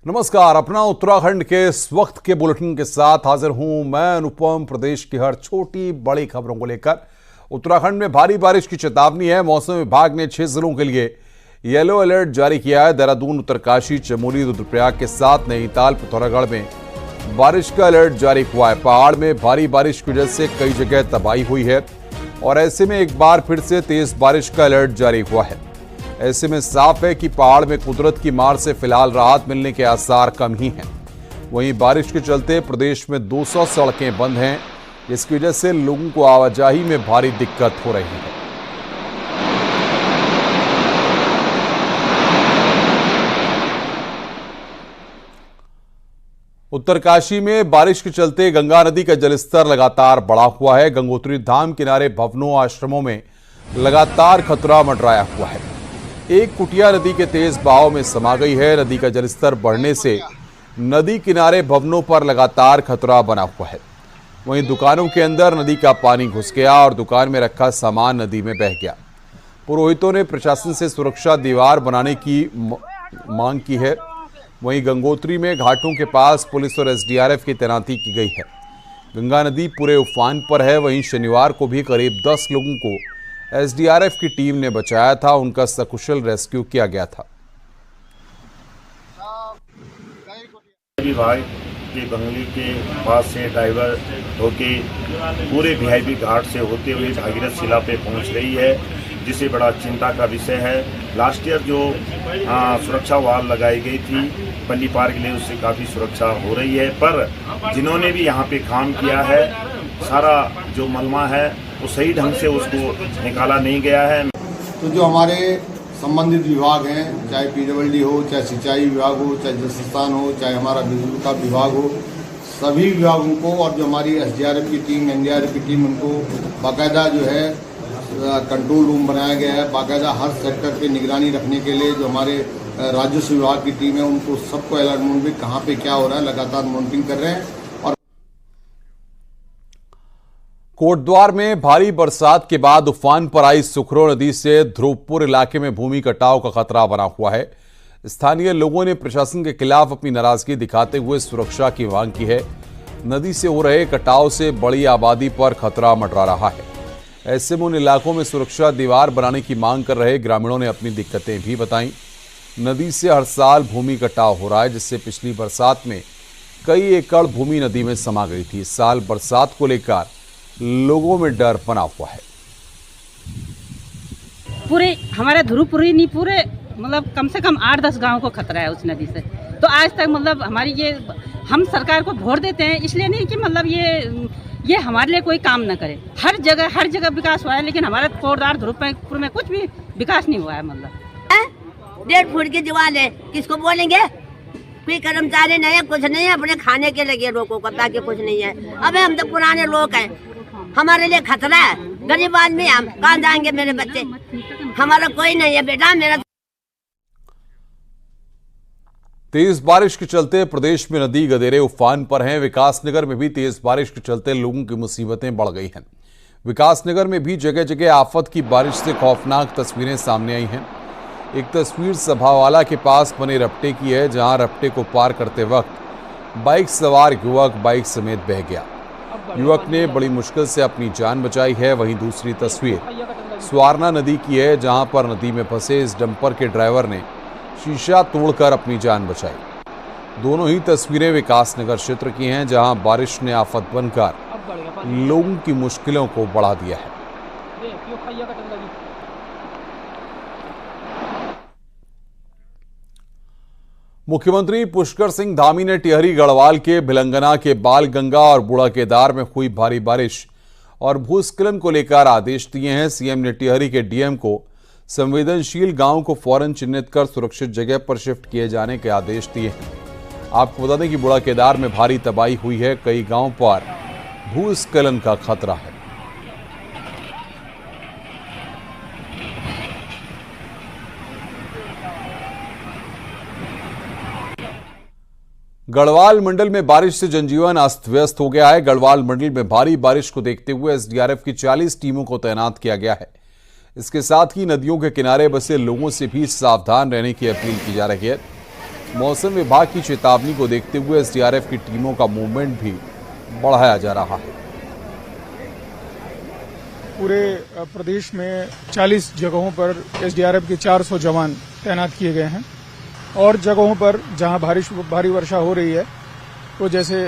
नमस्कार। अपना उत्तराखंड के इस वक्त के बुलेटिन के साथ हाजिर हूं मैं अनुपम। प्रदेश की हर छोटी बड़ी खबरों को लेकर उत्तराखंड में भारी बारिश की चेतावनी है। मौसम विभाग ने 6 जिलों के लिए येलो अलर्ट जारी किया है। देहरादून, उत्तरकाशी, चमोली, रुद्रप्रयाग के साथ नैनीताल, पिथौरागढ़ में बारिश का अलर्ट जारी हुआ है। पहाड़ में भारी बारिश की वजह से कई जगह तबाही हुई है और ऐसे में एक बार फिर से तेज बारिश का अलर्ट जारी हुआ है। ऐसे में साफ है कि पहाड़ में कुदरत की मार से फिलहाल राहत मिलने के आसार कम ही हैं। वहीं बारिश के चलते प्रदेश में 200 सड़कें बंद हैं, जिसकी वजह से लोगों को आवाजाही में भारी दिक्कत हो रही है। उत्तरकाशी में बारिश के चलते गंगा नदी का जलस्तर लगातार बढ़ा हुआ है। गंगोत्री धाम किनारे भवनों, आश्रमों में लगातार खतरा मंडराया हुआ है। एक कुटिया नदी के तेज बहाव में समा गई है। नदी का जलस्तर बढ़ने से नदी किनारे भवनों पर लगातार खतरा बना हुआ है। वहीं दुकानों के अंदर नदी का पानी घुस गया और दुकान में रखा सामान नदी में बह गया। पुरोहितों ने प्रशासन से सुरक्षा दीवार बनाने की मांग की है। वहीं गंगोत्री में घाटों के पास पुलिस और एसडीआरएफ की तैनाती की गई है। गंगा नदी पूरे उफान पर है। वहीं शनिवार को भी करीब 10 लोगों को एसडीआरएफ की टीम ने बचाया था। उनका सकुशल रेस्क्यू किया गया था। विभाग के बंगली के पास से ड्राइवर होके पूरे वीआईपी घाट से होते हुए भागीरथ शिला पे पहुंच रही है, जिसे बड़ा चिंता का विषय है। लास्ट ईयर जो सुरक्षा वाल लगाई गई थी पल्ली पार के लिए, उससे काफ़ी सुरक्षा हो रही है, पर जिन्होंने भी यहाँ पे काम किया है, सारा जो मलमा है वो सही ढंग से उसको निकाला नहीं गया है। तो जो हमारे संबंधित विभाग हैं, चाहे पीडब्ल्यूडी हो, चाहे सिंचाई विभाग हो, चाहे जल संस्थान हो, चाहे हमारा बिजली का विभाग हो, सभी विभागों को और जो हमारी एसडीआरएफ की टीम, एनडीआरएफ की टीम, उनको बाकायदा जो है कंट्रोल रूम बनाया गया है। बाकायदा हर सेक्टर पे निगरानी रखने के लिए जो हमारे राजस्व विभाग की टीम है, उनको सबको अलर्ट मोड में कहाँ पे क्या हो रहा है लगातार मॉनिटरिंग कर रहे हैं। और कोटद्वार में भारी बरसात के बाद उफान पर आई सुखरो नदी से ध्रुवपुर इलाके में भूमि कटाव का खतरा बना हुआ है। स्थानीय लोगों ने प्रशासन के खिलाफ अपनी नाराजगी दिखाते हुए सुरक्षा की मांग की है। नदी से हो रहे कटाव से बड़ी आबादी पर खतरा मंडरा रहा है। ऐसे में उन इलाकों में सुरक्षा दीवार बनाने की मांग कर रहे ग्रामीणों ने अपनी दिक्कतें भी बताई। नदी से हर साल भूमि कटाव हो रहा है, जिससे पिछली बरसात में कई एकड़ भूमि नदी में समा गई थी। इस साल बरसात को लेकर लोगों में डर बना हुआ है। पूरे हमारे ध्रुवपुरी नहीं, पूरे मतलब कम से कम 8-10 गांव को खतरा है उस नदी से। तो आज तक मतलब हमारी ये, हम सरकार को वोट देते हैं इसलिए नहीं कि मतलब ये हमारे लिए कोई काम न करे। हर जगह विकास हुआ है, लेकिन हमारे कोटद्वार ध्रुवपुर में कुछ भी विकास नहीं हुआ है। मतलब 1.5 फुट की दीवार है, किसको बोलेंगे? कोई कर्मचारी नहीं है, कुछ नहीं है, अपने खाने के लगे लोगों को, ताकि कुछ नहीं है। अबे हम तो पुराने लोग हैं, हमारे लिए खतरा है। गरीब आदमी हम कहाँ जाएंगे? मेरे बच्चे, हमारा कोई नहीं है बेटा। मेरा तेज बारिश के चलते प्रदेश में नदी गदेरे उफान पर हैं। विकासनगर में भी तेज बारिश के चलते लोगों की मुसीबतें बढ़ गई हैं। विकासनगर में भी जगह जगह आफत की बारिश से खौफनाक तस्वीरें सामने आई हैं। एक तस्वीर सभावाला के पास बने रपटे की है, जहां रपटे को पार करते वक्त बाइक सवार युवक बाइक समेत बह गया। युवक ने बड़ी मुश्किल से अपनी जान बचाई है। वहीं दूसरी तस्वीर स्वारना नदी की है, जहां पर नदी में फंसे इस डंपर के ड्राइवर ने शीशा तोड़कर अपनी जान बचाई। दोनों ही तस्वीरें विकासनगर क्षेत्र की हैं, जहां बारिश ने आफत बनकर लोगों की मुश्किलों को बढ़ा दिया है। मुख्यमंत्री पुष्कर सिंह धामी ने टिहरी गढ़वाल के भिलंगना के बाल गंगा और बूढ़ा केदार में हुई भारी बारिश और भूस्खलन को लेकर आदेश दिए हैं। सीएम ने टिहरी के डीएम को संवेदनशील गांव को फौरन चिन्हित कर सुरक्षित जगह पर शिफ्ट किए जाने के आदेश दिए हैं। आपको बता दें कि बूढ़ा केदार में भारी तबाही हुई है। कई गांवों पर भूस्खलन का खतरा है। गढ़वाल मंडल में बारिश से जनजीवन अस्त व्यस्त हो गया है। गढ़वाल मंडल में भारी बारिश को देखते हुए एसडीआरएफ की 40 टीमों को तैनात किया गया है। इसके साथ ही नदियों के किनारे बसे लोगों से भी सावधान रहने की अपील की जा रही है। मौसम विभाग की चेतावनी को देखते हुए एसडीआरएफ की टीमों का मूवमेंट भी बढ़ाया जा रहा है। पूरे प्रदेश में 40 जगहों पर एसडीआरएफ के 400 जवान तैनात किए गए हैं और जगहों पर जहां भारी वर्षा हो रही है, तो जैसे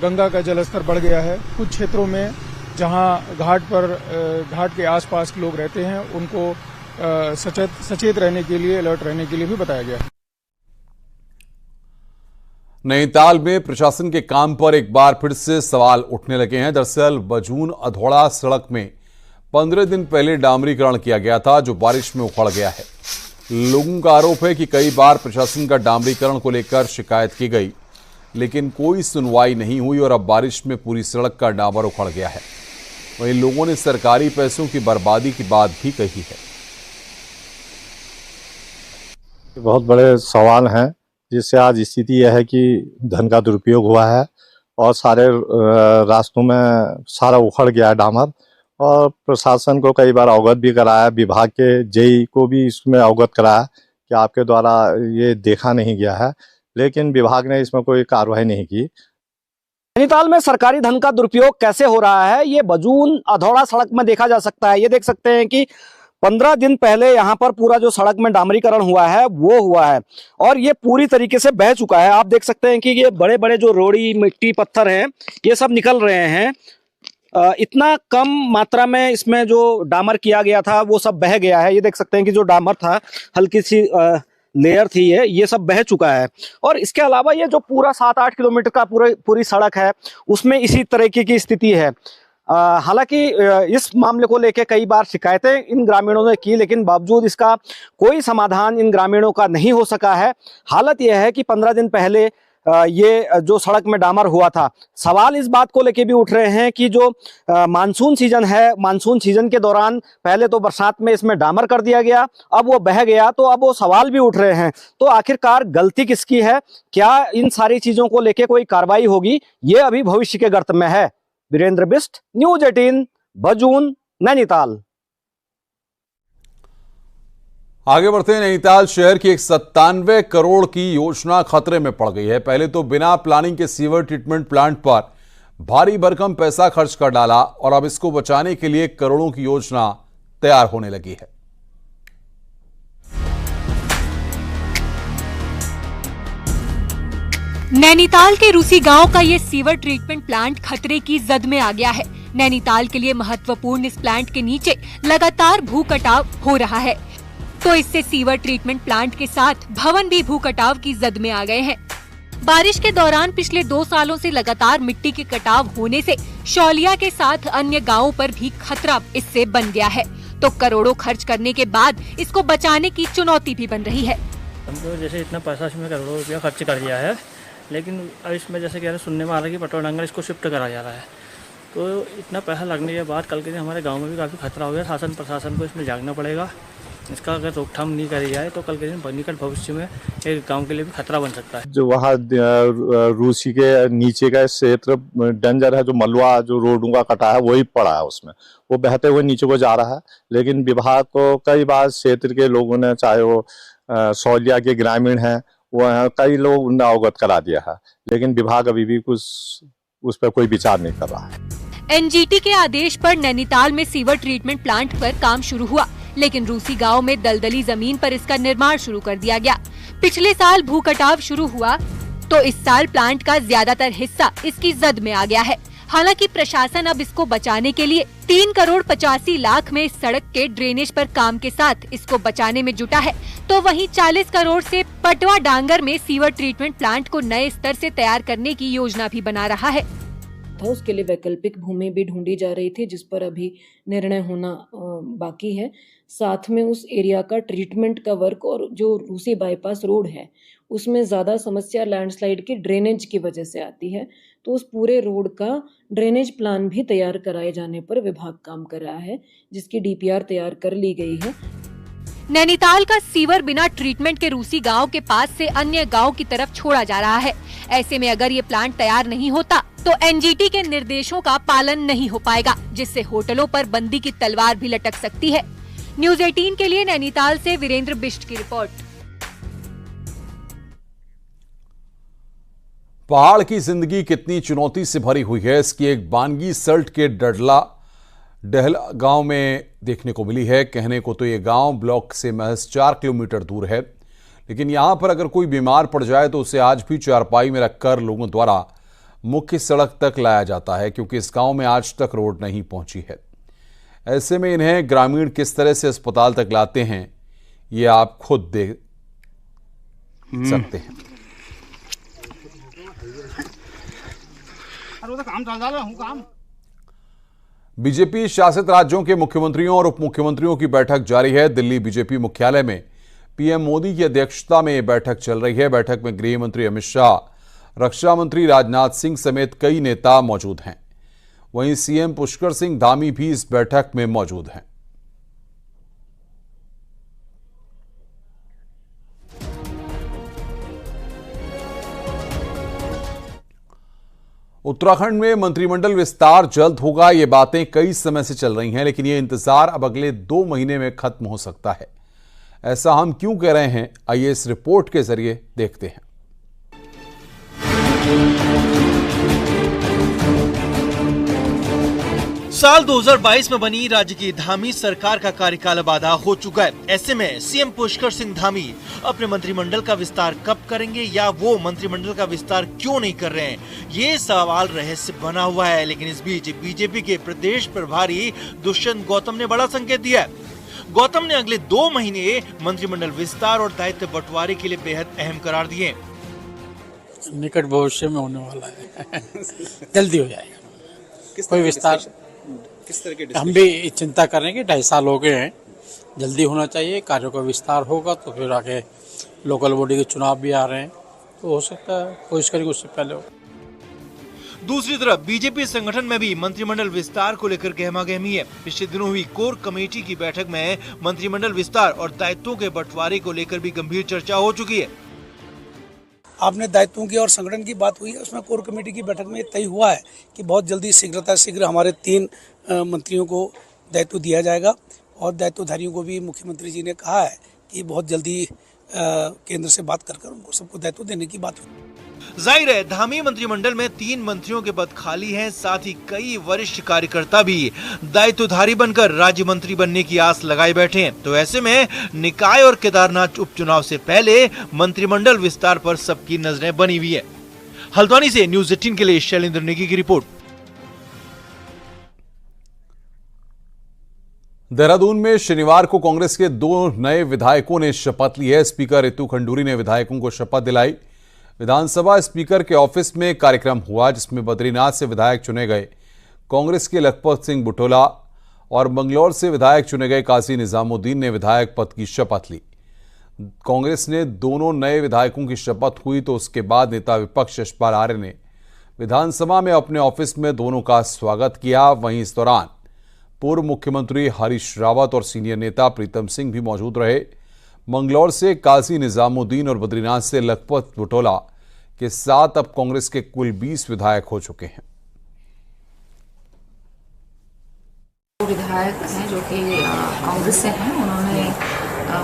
गंगा का जलस्तर बढ़ गया है, कुछ क्षेत्रों में जहां घाट के आसपास के लोग रहते हैं उनको सचेत रहने के लिए, अलर्ट रहने के लिए भी बताया गया है। नैनीताल में प्रशासन के काम पर एक बार फिर से सवाल उठने लगे हैं। दरअसल बजून अधौड़ा सड़क में 15 दिन पहले डामरीकरण किया गया था, जो बारिश में उखड़ गया है। लोगों का आरोप है कि कई बार प्रशासन का डामरीकरण को लेकर शिकायत की गई, लेकिन कोई सुनवाई नहीं हुई और अब बारिश में पूरी सड़क का डामर उखड़ गया है। वहीं लोगों ने सरकारी पैसों की बर्बादी की बात भी कही है। बहुत बड़े सवाल हैं, जिससे आज स्थिति यह है कि धन का दुरुपयोग हुआ है और सारे रास्तों में सारा उखड़ गया है डामर। और प्रशासन को कई बार अवगत भी कराया, विभाग के जेई को भी इसमें अवगत कराया कि आपके द्वारा ये देखा नहीं गया है, लेकिन विभाग ने इसमें कोई कार्रवाई नहीं की। नैनीताल में सरकारी धन का दुरुपयोग कैसे हो रहा है, ये बजून अधौड़ा सड़क में देखा जा सकता है। ये देख सकते हैं कि 15 दिन पहले यहाँ पर पूरा जो सड़क में डामरीकरण हुआ है वो हुआ है और ये पूरी तरीके से बह चुका है। आप देख सकते हैं कि ये बड़े बड़े जो रोड़ी, मिट्टी, पत्थर हैं, ये सब निकल रहे हैं। इतना कम मात्रा में इसमें जो डामर किया गया था वो सब बह गया है। ये देख सकते हैं कि जो डामर था, हल्की सी लेयर थी, ये सब बह चुका है। और इसके अलावा ये जो पूरा 7-8 किलोमीटर का पूरी सड़क है, उसमें इसी तरीके की स्थिति है। हालांकि इस मामले को लेकर कई बार शिकायतें इन ग्रामीणों ने की, लेकिन बावजूद इसका कोई समाधान इन ग्रामीणों का नहीं हो सका है। हालत यह है कि 15 दिन पहले ये जो सड़क में डामर हुआ था, सवाल इस बात को लेके भी उठ रहे हैं कि जो मानसून सीजन है, मानसून सीजन के दौरान पहले तो बरसात में इसमें डामर कर दिया गया, अब वो बह गया, तो अब वो सवाल भी उठ रहे हैं। तो आखिरकार गलती किसकी है? क्या इन सारी चीजों को लेके कोई कार्रवाई होगी? ये अभी भविष्य के गर्त में है। वीरेंद्र बिष्ट, न्यूज 18, बजून, नैनीताल। आगे बढ़ते हैं। नैनीताल शहर की एक 97 करोड़ की योजना खतरे में पड़ गई है। पहले तो बिना प्लानिंग के सीवर ट्रीटमेंट प्लांट पर भारी भरकम पैसा खर्च कर डाला और अब इसको बचाने के लिए करोड़ों की योजना तैयार होने लगी है। नैनीताल के रूसी गांव का ये सीवर ट्रीटमेंट प्लांट खतरे की जद में आ गया है। नैनीताल के लिए महत्वपूर्ण इस प्लांट के नीचे लगातार भू कटाव हो रहा है, तो इससे सीवर ट्रीटमेंट प्लांट के साथ भवन भी भू कटाव की जद में आ गए हैं। बारिश के दौरान पिछले 2 सालों से लगातार मिट्टी के कटाव होने से शौलिया के साथ अन्य गांवों पर भी खतरा इससे बन गया है, तो करोड़ों खर्च करने के बाद इसको बचाने की चुनौती भी बन रही है। हमको जैसे इतना पैसा इसमें करोड़ों रुपया खर्च कर दिया है, लेकिन अब इसमें जैसे कह रहे सुनने में आ रहा है कि पटवा डांगर इसको शिफ्ट करा जा रहा है, तो इतना पैसा लगने के बाद कल के दिन हमारे गांव में भी काफ़ी खतरा हो गया। शासन प्रशासन को इसमें जागना पड़ेगा। इसका अगर रोकथाम नहीं करी जाए तो कल के दिन निकट भविष्य में एक गांव के लिए भी खतरा बन सकता है। जो वहाँ रूसी के नीचे का क्षेत्र डेंजर है, जो मलवा जो रोडों का कटा है वही पड़ा है, उसमें वो बहते हुए नीचे को जा रहा है। लेकिन विभाग को कई बार क्षेत्र के लोगों ने, चाहे वो शौलिया के ग्रामीण हैं, वह कई लोग उन्हें अवगत करा दिया है, लेकिन विभाग अभी भी कुछ उस पर कोई विचार नहीं कर रहा है। एनजीटी के आदेश पर नैनीताल में सीवर ट्रीटमेंट प्लांट पर काम शुरू हुआ, लेकिन रूसी गांव में दलदली जमीन पर इसका निर्माण शुरू कर दिया गया। पिछले साल भू कटाव शुरू हुआ, तो इस साल प्लांट का ज्यादातर हिस्सा इसकी जद में आ गया है। हालांकि प्रशासन अब इसको बचाने के लिए 3 करोड़ 85 लाख में सड़क के ड्रेनेज पर काम के साथ इसको बचाने में जुटा है, तो वहीं 40 करोड़ से पटवा डांगर में सीवर ट्रीटमेंट प्लांट को नए स्तर से तैयार करने की योजना भी बना रहा है। उसके लिए वैकल्पिक भूमि भी ढूंढी जा रही थी, जिस पर अभी निर्णय होना बाकी है। साथ में उस एरिया का ट्रीटमेंट का वर्क, और जो रूसी बाईपास रोड है उसमें ज़्यादा समस्या लैंडस्लाइड की ड्रेनेज की वजह से आती है, तो उस पूरे रोड का ड्रेनेज प्लान भी तैयार कराए जाने पर विभाग काम कर रहा है, जिसकी डीपीआर तैयार कर ली गई है। नैनीताल का सीवर बिना ट्रीटमेंट के रूसी गांव के पास से अन्य गांव की तरफ छोड़ा जा रहा है। ऐसे में अगर ये प्लांट तैयार नहीं होता तो एनजीटी के निर्देशों का पालन नहीं हो पाएगा, जिससे होटलों पर बंदी की तलवार भी लटक सकती है। न्यूज 18 के लिए नैनीताल से वीरेंद्र बिष्ट की रिपोर्ट। पहाड़ की जिंदगी कितनी चुनौती से भरी हुई है, इसकी एक बानगी सल्ट के डहला गांव में देखने को मिली है। कहने को तो ये गांव ब्लॉक से महज 4 किलोमीटर दूर है, लेकिन यहां पर अगर कोई बीमार पड़ जाए तो उसे आज भी चारपाई में रखकर लोगों द्वारा मुख्य सड़क तक लाया जाता है, क्योंकि इस गांव में आज तक रोड नहीं पहुंची है। ऐसे में इन्हें ग्रामीण किस तरह से अस्पताल तक लाते हैं, ये आप खुद देख सकते हैं। बीजेपी शासित राज्यों के मुख्यमंत्रियों और उप मुख्यमंत्रियों की बैठक जारी है। दिल्ली बीजेपी मुख्यालय में पीएम मोदी की अध्यक्षता में यह बैठक चल रही है। बैठक में गृह मंत्री अमित शाह, रक्षा मंत्री राजनाथ सिंह समेत कई नेता मौजूद हैं। वहीं सीएम पुष्कर सिंह धामी भी इस बैठक में मौजूद हैं। उत्तराखंड में मंत्रिमंडल विस्तार जल्द होगा, ये बातें कई समय से चल रही हैं, लेकिन ये इंतजार अब अगले 2 महीने में खत्म हो सकता है। ऐसा हम क्यों कह रहे हैं, आइए इस रिपोर्ट के जरिए देखते हैं। साल 2022 में बनी राज्य की धामी सरकार का कार्यकाल अब आधा हो चुका है। ऐसे में सीएम पुष्कर सिंह धामी अपने मंत्रिमंडल का विस्तार कब करेंगे या वो मंत्रिमंडल का विस्तार क्यों नहीं कर रहे हैं, ये सवाल रहस्य बना हुआ है। लेकिन इस बीच बीजेपी के प्रदेश प्रभारी दुष्यंत गौतम ने बड़ा संकेत दिया है। गौतम ने अगले 2 महीने मंत्रिमंडल विस्तार और दायित्व बंटवारे के लिए बेहद अहम करार दिए। निकट भविष्य में होने वाला है, जल्दी हो जाएगा। कोई विस्तार किस तरह के हम भी चिंता कर रहे हैं कि 2.5 साल हो गए हैं, जल्दी होना चाहिए। कार्यों का विस्तार होगा तो फिर आगे लोकल बॉडी के चुनाव भी आ रहे हैं, तो हो सकता है कोशिश करेंगे उससे पहले हो। दूसरी तरफ बीजेपी संगठन में भी मंत्रिमंडल विस्तार को लेकर गहमागहमी है। पिछले दिनों हुई कोर कमेटी की बैठक में मंत्रिमंडल विस्तार और दायित्वों के बंटवारे को लेकर भी गंभीर चर्चा हो चुकी है। आपने दायित्वों की और संगठन की बात हुई है, उसमें कोर कमेटी की बैठक में तय हुआ है कि बहुत जल्दी शीघ्र हमारे 3 मंत्रियों को दायित्व दिया जाएगा और दायित्वधारियों को भी मुख्यमंत्री जी ने कहा है कि बहुत जल्दी केंद्र से बात कर उनको सबको दायित्व देने की बात हुई। जाहिर है धामी मंत्रिमंडल में 3 मंत्रियों के पद खाली हैं, साथ ही कई वरिष्ठ कार्यकर्ता भी दायित्वधारी बनकर राज्य मंत्री बनने की आस लगाए बैठे हैं। तो ऐसे में निकाय और केदारनाथ उपचुनाव से पहले मंत्रिमंडल विस्तार पर सबकी नजरें बनी हुई है। हल्द्वानी से न्यूज़ 18 के लिए शैलेंद्र नेगी की रिपोर्ट। देहरादून में शनिवार को कांग्रेस के 2 नए विधायकों ने शपथ ली है। स्पीकर रितु खंडूरी ने विधायकों को शपथ दिलाई। विधानसभा स्पीकर के ऑफिस में कार्यक्रम हुआ, जिसमें बद्रीनाथ से विधायक चुने गए कांग्रेस के लखपत सिंह बुटोला और मंगलौर से विधायक चुने गए काजी निजामुद्दीन ने विधायक पद की शपथ ली। कांग्रेस ने दोनों नए विधायकों की शपथ हुई तो उसके बाद नेता विपक्ष यशपाल आर्य ने विधानसभा में अपने ऑफिस में दोनों का स्वागत किया। वहीं इस दौरान पूर्व मुख्यमंत्री हरीश रावत और सीनियर नेता प्रीतम सिंह भी मौजूद रहे। मंगलौर से काजी निजामुद्दीन और बद्रीनाथ से लखपत बुटोला के साथ अब कांग्रेस के कुल 20 विधायक हो चुके हैं। विधायक हैं जो कि कांग्रेस से हैं, उन्होंने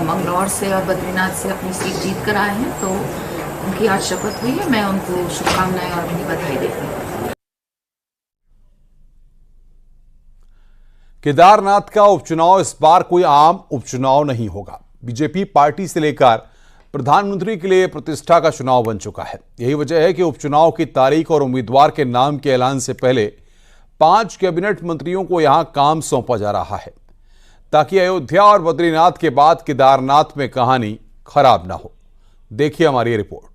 मंगलौर से और बद्रीनाथ से अपनी सीट जीत कर आए हैं, तो उनकी आज शपथ हुई है। मैं उनको शुभकामनाएं और अपनी बधाई देती हूँ। केदारनाथ का उपचुनाव इस बार कोई आम उपचुनाव नहीं होगा। बीजेपी पार्टी से लेकर प्रधानमंत्री के लिए प्रतिष्ठा का चुनाव बन चुका है। यही वजह है कि उपचुनाव की तारीख और उम्मीदवार के नाम के ऐलान से पहले 5 कैबिनेट मंत्रियों को यहां काम सौंपा जा रहा है, ताकि अयोध्या और बद्रीनाथ के बाद केदारनाथ में कहानी खराब ना हो। देखिए हमारी रिपोर्ट।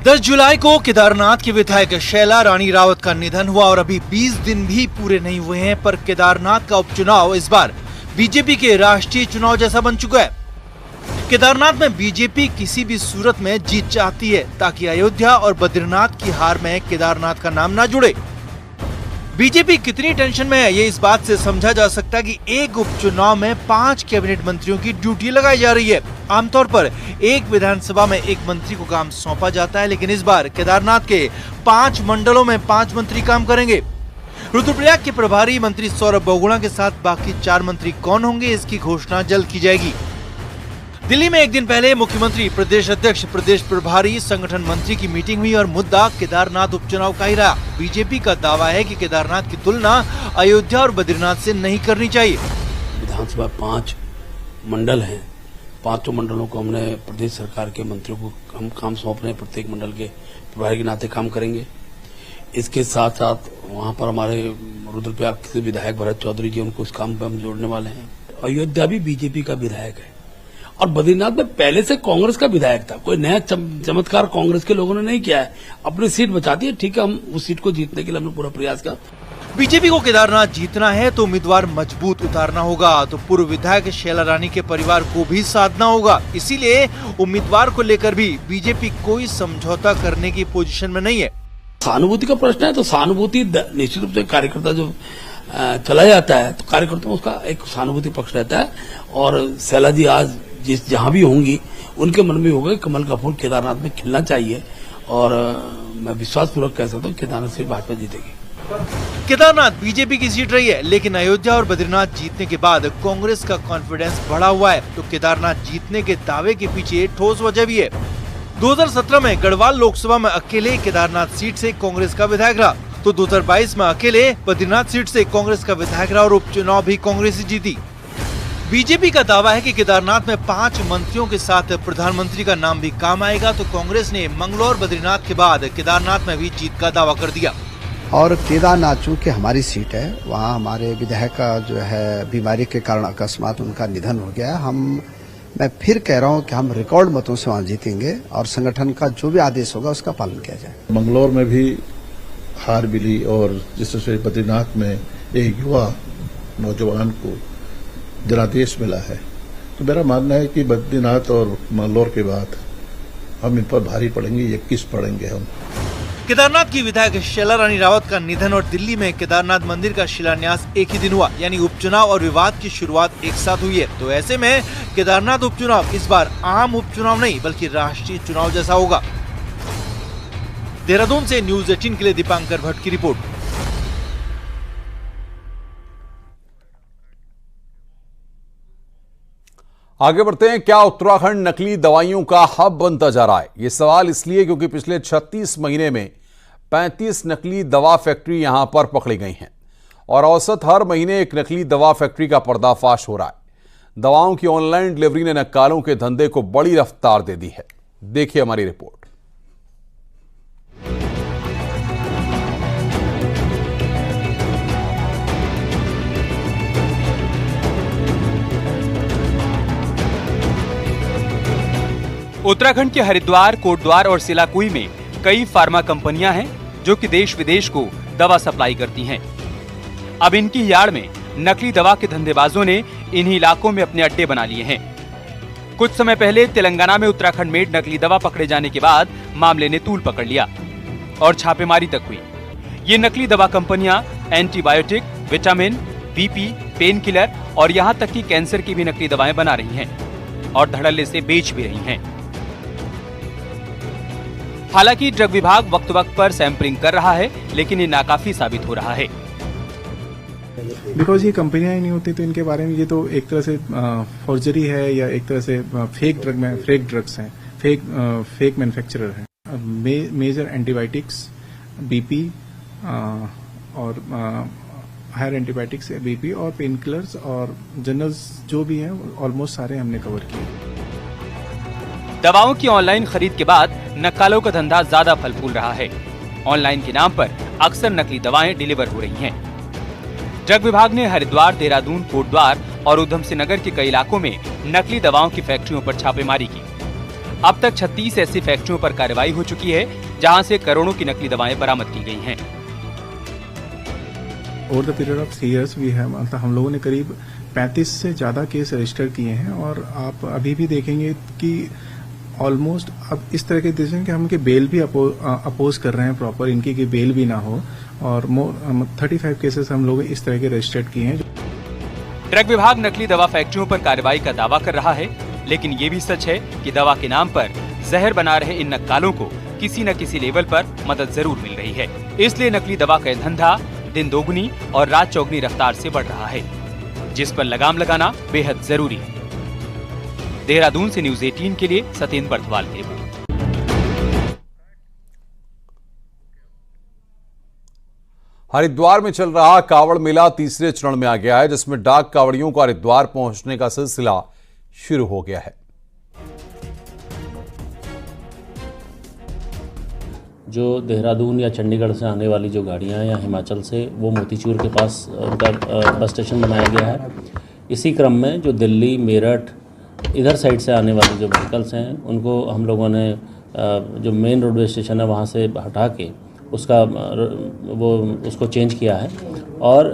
दस जुलाई को केदारनाथ के विधायक शैला रानी रावत का निधन हुआ और अभी 20 दिन भी पूरे नहीं हुए हैं, पर केदारनाथ का उपचुनाव इस बार बीजेपी के राष्ट्रीय चुनाव जैसा बन चुका है। केदारनाथ में बीजेपी किसी भी सूरत में जीत चाहती है, ताकि अयोध्या और बद्रीनाथ की हार में केदारनाथ का नाम ना जुड़े। बीजेपी कितनी टेंशन में है, ये इस बात से समझा जा सकता है कि एक उपचुनाव में 5 कैबिनेट मंत्रियों की ड्यूटी लगाई जा रही है। आमतौर पर एक विधानसभा में एक मंत्री को काम सौंपा जाता है, लेकिन इस बार केदारनाथ के 5 मंडलों में 5 मंत्री काम करेंगे। रुद्रप्रयाग के प्रभारी मंत्री सौरभ बहुगुणा के साथ बाकी 4 मंत्री कौन होंगे, इसकी घोषणा जल्द की जाएगी। दिल्ली में एक दिन पहले मुख्यमंत्री, प्रदेश अध्यक्ष, प्रदेश प्रभारी, संगठन मंत्री की मीटिंग हुई और मुद्दा केदारनाथ उपचुनाव का ही रहा। बीजेपी का दावा है कि केदारनाथ की तुलना अयोध्या और बद्रीनाथ से नहीं करनी चाहिए। विधानसभा 5 मंडल हैं, 5 मंडलों को हमने प्रदेश सरकार के मंत्रियों को हम काम सौंप रहे हैं, प्रत्येक मंडल के प्रभारी के नाते काम करेंगे। इसके साथ साथ वहां पर हमारे रुद्रप्रयाग के विधायक भरत चौधरी जी, उनको इस काम पर हम जोड़ने वाले हैं। अयोध्या भी बीजेपी का विधायक है और बद्रीनाथ में पहले से कांग्रेस का विधायक था। कोई नया चमत्कार कांग्रेस के लोगों ने नहीं किया है। अपनी सीट बचाती है, ठीक है, हम उस सीट को जीतने के लिए हमने पूरा प्रयास किया। बीजेपी को केदारनाथ जीतना है तो उम्मीदवार मजबूत उतारना होगा, तो पूर्व विधायक शैला रानी के परिवार को भी साधना होगा। इसीलिए उम्मीदवार को लेकर भी बीजेपी कोई समझौता करने की पोजीशन में नहीं है। सहानुभूति का प्रश्न है तो सहानुभूति निश्चित रूप से कार्यकर्ता जो चला जाता है तो कार्यकर्ता में उसका एक सहानुभूति पक्ष रहता है। और शैला जी आज जहां भी होंगी उनके मन में होगा कमल का फूल केदारनाथ में खिलना चाहिए और मैं विश्वासपूर्वक कह सकता हूँ केदारनाथ से भाजपा जीतेगी। केदारनाथ बीजेपी की सीट रही है, लेकिन अयोध्या और बद्रीनाथ जीतने के बाद कांग्रेस का कॉन्फिडेंस बढ़ा हुआ है, तो केदारनाथ जीतने के दावे के पीछे ठोस वजह भी है। 2017 में गढ़वाल लोकसभा में अकेले केदारनाथ सीट से कांग्रेस का विधायक रहा, तो 2022 में अकेले बद्रीनाथ सीट से कांग्रेस का विधायक रहा और उपचुनाव भी कांग्रेस ही जीती। बीजेपी का दावा है कि केदारनाथ में 5 मंत्रियों के साथ प्रधानमंत्री का नाम भी काम आएगा, तो कांग्रेस ने मंगलौर बद्रीनाथ के बाद केदारनाथ में भी जीत का दावा कर दिया। और केदारनाथ चूँकि हमारी सीट है, वहाँ हमारे विधायक का जो है बीमारी के कारण अकस्मात उनका निधन हो गया। मैं फिर कह रहा हूँ कि हम रिकॉर्ड मतों से वहाँ जीतेंगे और संगठन का जो भी आदेश होगा उसका पालन किया जाए। मंगलौर में भी हार मिली और जिस तरह बद्रीनाथ में एक युवा नौजवान को जनादेश मिला है, तो मेरा मानना है कि बद्रीनाथ और मंगलौर के बाद हम इन पर भारी पड़ेंगे, 21 पड़ेंगे हम। केदारनाथ की विधायक शैला रानी रावत का निधन और दिल्ली में केदारनाथ मंदिर का शिलान्यास एक ही दिन हुआ, यानी उपचुनाव और विवाद की शुरुआत एक साथ हुई है। तो ऐसे में केदारनाथ उपचुनाव इस बार आम उपचुनाव नहीं बल्कि राष्ट्रीय चुनाव जैसा होगा। देहरादून से न्यूज़ 18 के लिए दीपांकर भट्ट की रिपोर्ट। आगे बढ़ते हैं। क्या उत्तराखंड नकली दवाइयों का हब बनता जा रहा है? ये सवाल इसलिए क्योंकि पिछले 36 महीने में 35 नकली दवा फैक्ट्री यहां पर पकड़ी गई हैं और औसत हर महीने एक नकली दवा फैक्ट्री का पर्दाफाश हो रहा है। दवाओं की ऑनलाइन डिलीवरी ने नक्कालों के धंधे को बड़ी रफ्तार दे दी है। देखिए हमारी रिपोर्ट। उत्तराखंड के हरिद्वार, कोटद्वार और सिलाकुई में कई फार्मा कंपनियां हैं जो कि देश विदेश को दवा सप्लाई करती हैं। अब इनकी यार्ड में नकली दवा के धंधेबाजों ने इन्हीं इलाकों में अपने अड्डे बना लिए हैं। कुछ समय पहले तेलंगाना में उत्तराखंड मेड नकली दवा पकड़े जाने के बाद मामले ने तूल पकड़ लिया और छापेमारी तक हुई। ये नकली दवा कंपनियां antibiotic, vitamin, BP, pain killer और यहां तक कि कैंसर की भी नकली दवाएं बना रही हैं और धड़ल्ले से बेच भी रही हैं। हालांकि ड्रग विभाग वक्त वक्त पर सैंपलिंग कर रहा है, लेकिन ये नाकाफी साबित हो रहा है। बिकॉज ये कंपनियां ही नहीं होती तो इनके बारे में ये तो एक तरह से फॉर्जरी है या एक तरह से फेक ड्रग्स हैं, फेक मैन्युफैक्चरर हैं। मेजर एंटीबायोटिक्स, बीपी और हायर एंटीबायोटिक्स, बीपी और पेन किलर्स और जनरल्स जो भी हैं ऑलमोस्ट सारे हमने कवर किए। दवाओं की ऑनलाइन खरीद के बाद नक्कालों का धंधा ज्यादा फल फूल रहा है। ऑनलाइन के नाम पर अक्सर नकली दवाएं डिलीवर हो रही हैं। ड्रग विभाग ने हरिद्वार, देहरादून, कोटद्वार और उधम सिंह नगर के कई इलाकों में नकली दवाओं की फैक्ट्रियों पर छापेमारी की। अब तक 36 ऐसी फैक्ट्रियों पर कार्रवाई हो चुकी है जहां से करोड़ों की नकली दवाएं बरामद की गई हैं। Over the period of 3 years हम लोगों ने करीब 35 से ज्यादा केस रजिस्टर किए हैं और आप अभी भी देखेंगे कि ऑलमोस्ट अब इस तरह के डिसीजन कि हम इनके बेल भी अपोज कर रहे हैं प्रॉपर, इनकी की बेल भी ना हो और 35 केसेस हम लोग इस तरह के रजिस्टर्ड किए हैं। ड्रग विभाग नकली दवा फैक्ट्रियों पर कार्रवाई का दावा कर रहा है, लेकिन ये भी सच है कि दवा के नाम पर जहर बना रहे इन नक्कालों को किसी न किसी लेवल पर मदद जरूर मिल रही है। इसलिए नकली दवा का धंधा दिन दोगुनी और रात चौगुनी रफ्तार से बढ़ रहा है, जिस पर लगाम लगाना बेहद जरूरी है। देहरादून से न्यूज 18 के लिए सत्येंद्र बर्थवाल की रिपोर्ट। हरिद्वार में चल रहा कावड़ मेला तीसरे चरण में आ गया है, जिसमें डाक कावड़ियों को हरिद्वार पहुंचने का सिलसिला शुरू हो गया है। जो देहरादून या चंडीगढ़ से आने वाली जो गाड़ियां हैं या हिमाचल से, वो मोतीचूर के पास उनका बस स्टेशन बनाया गया है। इसी क्रम में जो दिल्ली, मेरठ इधर साइड से आने वाले जो व्हीकल्स हैं, उनको हम लोगों ने जो मेन रोडवे स्टेशन है वहाँ से हटा के उसको चेंज किया है और